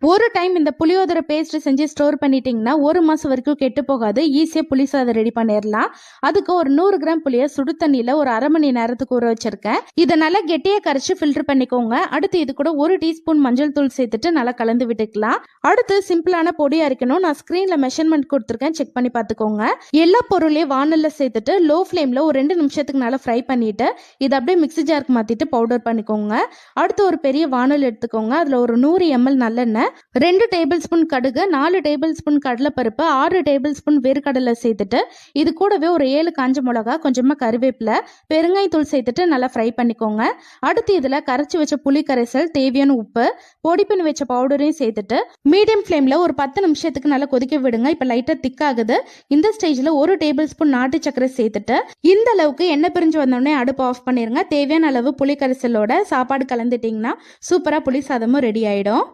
ஒரு டைம் இந்த புளியோதரை பேஸ்ட் செஞ்சு ஸ்டோர் பண்ணிட்டீங்கன்னா 1 மாசம் வரைக்கும் கெட்டு போகாது. ஈஸியா புளி சாதம் ரெடி பண்ணிடலாம். அதுக்கு ஒரு 100 கிராம் புளிய சுடு தண்ணியில ஒரு அரை மணி நேரத்துக்கு ஊற வச்சிருக்கேன். இதை நல்லா கெட்டியா கரைச்சு ஃபில்டர் பண்ணிக்கோங்க. அடுத்து இது கூட 1 டீஸ்பூன் மஞ்சள் தூள் சேர்த்துட்டு நல்லா கலந்து விட்டுக்கலாம். அடுத்து சிம்பிளான பொடி அரைக்கணும். நான் ஸ்கிரீன்ல மெஷர்மெண்ட் கொடுத்துருக்கேன், செக் பண்ணி பார்த்துக்கோங்க. எல்லா பொருளையும் வானல்ல சேர்த்துட்டு லோ ஃபிளேம்ல ஒரு 2 நிமிஷத்துக்கு நல்லா ஃப்ரை பண்ணிட்டு இதை அப்படியே மிக்ஸி ஜாருக்கு மாத்திட்டு பவுடர் பண்ணிக்கோங்க. அடுத்து ஒரு பெரிய வானல் எடுத்துக்கோங்க. அதுல ஒரு 100 ml நல்லெண்ணெய், 2 டேபிள் ஸ்பூன் கடுகு, 4 டேபிள் ஸ்பூன் கடலைப்பருப்பு, 6 டேபிள் ஸ்பூன் வேர்க்கடலை சேர்த்துட்டு இது கூடவே ஒரு 7 காஞ்ச மிளகா, கொஞ்சமா கருவேப்பிலை, பெருங்காயத்தூள் சேர்த்துட்டு நல்லா ஃப்ரை பண்ணிக்கோங்க. அடுத்து இதுல கரைச்சி வச்ச புளி கரைசல், தேவையான உப்பு, பொடி பண்ணி வச்ச பவுடரையும் சேர்த்துட்டு மீடியம் ஃப்ளேம்ல ஒரு 10 நிமிஷத்துக்கு நல்லா கொதிக்க விடுங்க. இப்ப லைட்டா திக் ஆகுது. இந்த ஸ்டேஜ்ல 1 டேபிள் ஸ்பூன் நாட்டு சக்கரை சேர்த்துட்டு இந்த அளவுக்கு எண்ணெய் பிரிஞ்சு வந்தோடனே அடுப்பு ஆஃப் பண்ணிருங்க. தேவையான அளவு புளி கரைசலோட சாப்பாடு கலந்துட்டீங்கன்னா சூப்பரா புளி சாதமும் ரெடி ஆயிடும்.